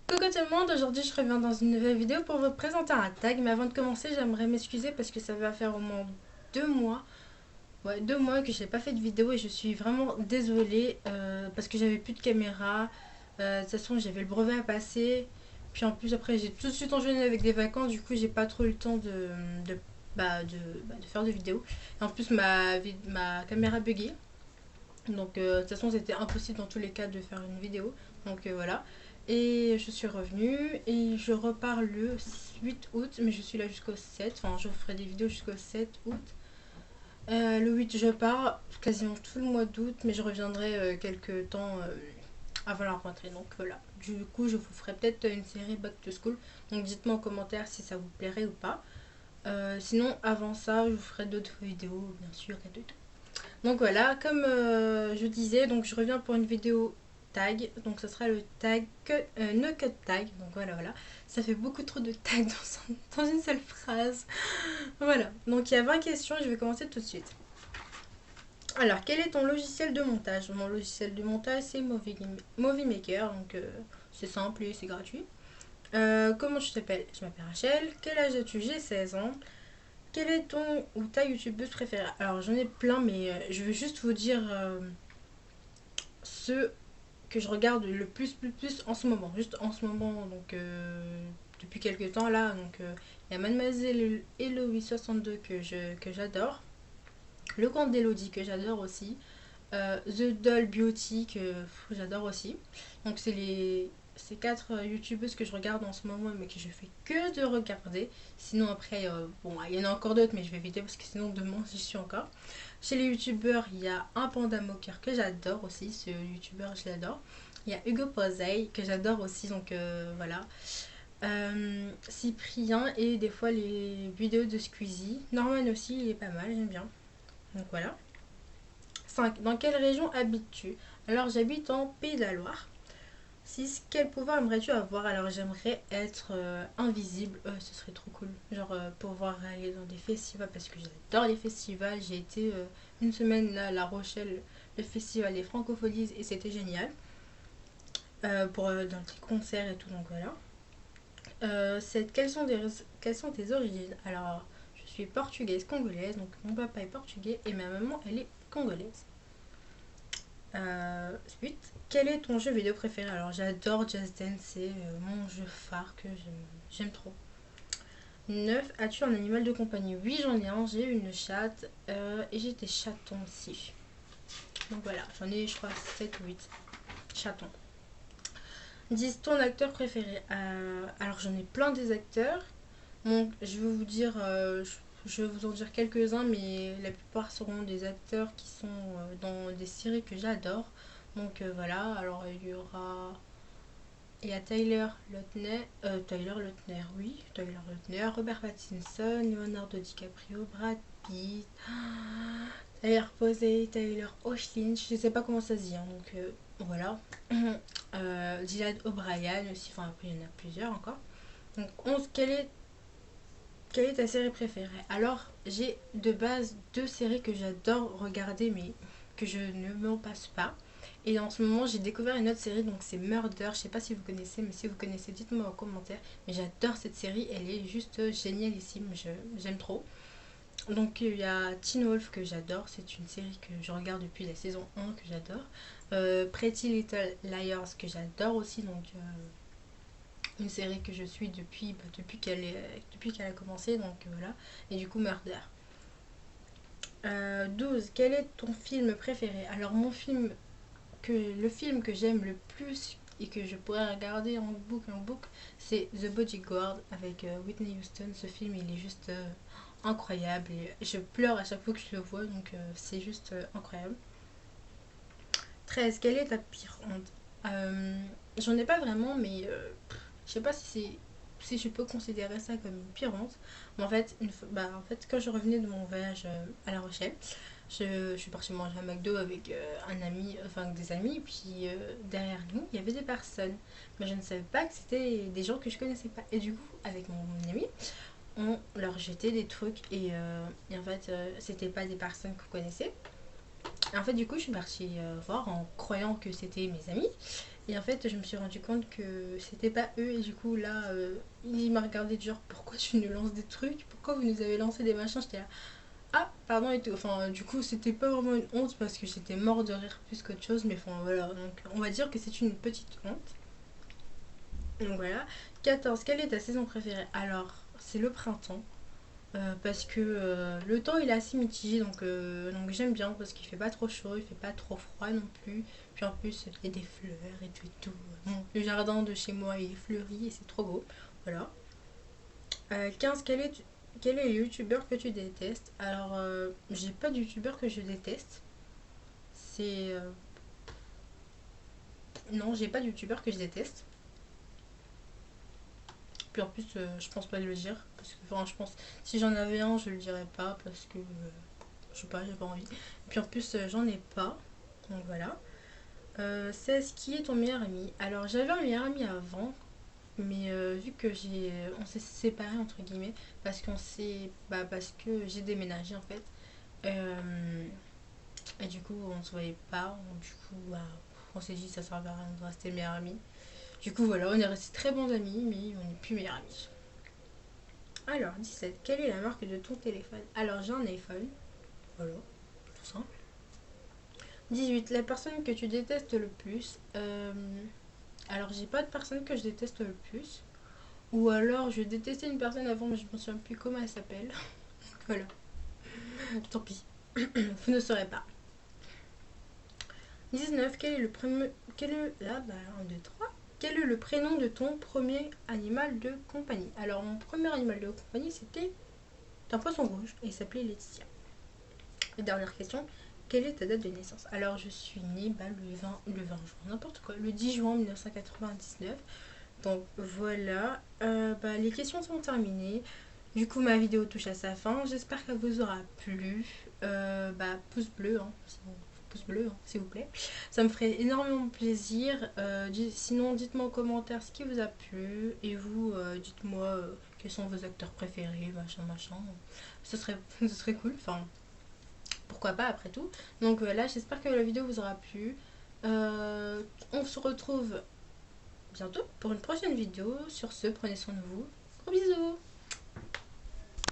Coucou tout le monde, aujourd'hui je reviens dans une nouvelle vidéo pour vous présenter un tag. Mais avant de commencer, j'aimerais m'excuser parce que ça va faire au moins 2 mois. Ouais, 2 mois que je n'ai pas fait de vidéo et je suis vraiment désolée parce que j'avais plus de caméra. De toute façon, j'avais le brevet à passer. Puis en plus, après, j'ai tout de suite enchaîné avec des vacances. Du coup, j'ai pas trop eu le temps de, de faire de vidéos. Et en plus, ma caméra buguait. Donc, de toute façon, c'était impossible dans tous les cas de faire une vidéo. Donc, voilà. Et je suis revenue et je repars le 8 août, mais je suis là jusqu'au 7. Enfin, je ferai des vidéos jusqu'au 7 août. Le 8, je pars quasiment tout le mois d'août, mais je reviendrai quelques temps avant la rentrée. Donc, voilà. Du coup, je vous ferai peut-être une série Back to School. Donc, dites-moi en commentaire si ça vous plairait ou pas. Sinon, avant ça, je vous ferai d'autres vidéos, bien sûr, et tout. Donc voilà, comme je disais, donc je reviens pour une vidéo tag. Donc ce sera le tag no cut tag. Donc voilà. Ça fait beaucoup trop de tags dans une seule phrase. Voilà. Donc il y a 20 questions, je vais commencer tout de suite. Alors, quel est ton logiciel de montage? Mon logiciel de montage, c'est Movie Maker. Donc c'est simple et c'est gratuit. Comment tu t'appelles? Je m'appelle Rachel. Quel âge as-tu? J'ai 16 ans. Quel est ton ou ta youtubeuse préférée? Alors j'en ai plein, mais je veux juste vous dire ceux que je regarde le plus en ce moment. Juste en ce moment, donc depuis quelques temps là. Donc il y a Mademoiselle Eloï 62 que j'adore. Le compte d'Elodie que j'adore aussi. The Doll Beauty que j'adore aussi. Donc c'est ces quatre youtubeuses que je regarde en ce moment mais que je fais que de regarder. Sinon après, bon, il y en a encore d'autres mais je vais éviter parce que sinon demain j'y suis encore. Chez les youtubeurs, il y a un panda moqueur que j'adore aussi. Ce youtubeur, je l'adore. Il y a Hugo Posey que j'adore aussi, donc voilà. Cyprien et des fois les vidéos de Squeezie. Norman aussi, il est pas mal, j'aime bien. Donc voilà. 5. Dans quelle région habites-tu? Alors j'habite en Pays de la Loire. 6. Quel pouvoir aimerais-tu avoir? Alors j'aimerais être invisible. Ce serait trop cool. Genre pouvoir aller dans des festivals parce que j'adore les festivals. J'ai été une semaine là à La Rochelle, le festival des Francopholies et c'était génial. Pour dans les concerts et tout, donc voilà. 7. Quelles sont tes origines? Alors je suis portugaise congolaise, donc mon papa est portugais et ma maman elle est congolaise. 8. Quel est ton jeu vidéo préféré? Alors j'adore Just Dance, c'est mon jeu phare que j'aime trop. 9. As-tu un animal de compagnie? Oui, j'en ai un, j'ai une chatte et j'ai des chatons aussi. Donc voilà, j'en ai je crois 7 ou 8 chatons. 10. Ton acteur préféré? Alors j'en ai plein des acteurs. Donc je vais vous dire, je vais vous en dire quelques-uns, mais la plupart seront des acteurs qui sont dans des séries que j'adore. Donc voilà, alors il y a Tyler Lautner, oui, Tyler Lautner, Robert Pattinson, Leonardo DiCaprio, Brad Pitt, Tyler Posey, Tyler Hoechlin, je sais pas comment ça se dit, hein, donc voilà. Dylan O'Brien aussi, enfin après il y en a plusieurs encore. Donc 11. Quelle est ta série préférée? Alors, j'ai de base deux séries que j'adore regarder, mais que je ne m'en passe pas. Et en ce moment, j'ai découvert une autre série, donc c'est Murder. Je sais pas si vous connaissez, mais si vous connaissez, dites-moi en commentaire. Mais j'adore cette série, elle est juste génialissime, j'aime trop. Donc il y a Teen Wolf que j'adore, c'est une série que je regarde depuis la saison 1 que j'adore. Pretty Little Liars que j'adore aussi, donc une série que je suis depuis qu'elle a commencé, donc voilà. Et du coup, Murder. 12. Quel est ton film préféré? Alors, le film que j'aime le plus et que je pourrais regarder en boucle, c'est The Bodyguard avec Whitney Houston. Ce film, il est juste incroyable et je pleure à chaque fois que je le vois, donc c'est juste incroyable. 13. Quelle est ta pire honte? J'en ai pas vraiment, mais je sais pas si je peux considérer ça comme une pire honte. Mais en fait, en fait, quand je revenais de mon voyage à La Rochelle, je suis partie manger à McDo avec un ami, enfin avec des amis, et puis derrière nous, il y avait des personnes. Mais je ne savais pas que c'était des gens que je connaissais pas. Et du coup, avec mon ami, on leur jetait des trucs et en fait, c'était pas des personnes qu'on connaissait. Et en fait, du coup, je suis partie voir en croyant que c'était mes amis. Et en fait, je me suis rendu compte que c'était pas eux. Et du coup, là, il m'a regardé du genre, pourquoi tu nous lances des trucs? Pourquoi vous nous avez lancé des machins? J'étais là, ah, pardon et tout. Enfin, du coup, c'était pas vraiment une honte parce que j'étais mort de rire plus qu'autre chose. Mais enfin, voilà. Donc, on va dire que c'est une petite honte. Donc voilà. 14. Quelle est ta saison préférée? Alors, c'est le printemps. Parce que le temps il est assez mitigé, donc j'aime bien parce qu'il fait pas trop chaud, il fait pas trop froid non plus. Puis en plus il y a des fleurs et tout et tout. Bon, le jardin de chez moi il est fleuri et c'est trop beau. Voilà. 15. Quel est le youtubeur que tu détestes? Alors j'ai pas de youtubeur que je déteste. C'est Non, j'ai pas de youtubeur que je déteste. Puis en plus je pense pas le dire parce que enfin je pense si j'en avais un je le dirais pas parce que je sais pas, j'ai pas envie. Et puis en plus, j'en ai pas. Donc voilà. 16. Qui est ton meilleur ami? Alors j'avais un meilleur ami avant, mais vu que on s'est séparés entre guillemets, parce que j'ai déménagé en fait. Euh, et du coup, on se voyait pas. Du coup, bah, on s'est dit ça servait à rien de rester meilleurs amis. Du coup, voilà, on est restés très bons amis, mais on n'est plus meilleurs amis. Alors, 17. Quelle est la marque de ton téléphone? Alors, j'ai un iPhone. Voilà, tout simple. 18. La personne que tu détestes le plus. Alors, j'ai pas de personne que je déteste le plus. Ou alors, je détestais une personne avant, mais je me souviens plus comment elle s'appelle. Voilà, tant pis. Vous ne saurez pas. 19. Quel est le premier. Quel est. Là, bah, 1, 2, 3. Quel est le prénom de ton premier animal de compagnie? Alors, mon premier animal de compagnie, c'était un poisson rouge et il s'appelait Laetitia. Et dernière question, quelle est ta date de naissance? Alors, je suis née le 20 juin, n'importe quoi, le 10 juin 1999. Donc voilà, bah, les questions sont terminées. Du coup, ma vidéo touche à sa fin. J'espère qu'elle vous aura plu. Bah, pouce bleu, hein, s'il vous plaît. Ça me ferait énormément plaisir. Sinon, dites-moi en commentaire ce qui vous a plu. Et vous, dites-moi quels sont vos acteurs préférés, machin, machin. Ce serait cool. Enfin, pourquoi pas après tout. Donc voilà, j'espère que la vidéo vous aura plu. On se retrouve bientôt pour une prochaine vidéo. Sur ce, prenez soin de vous. Gros bisous.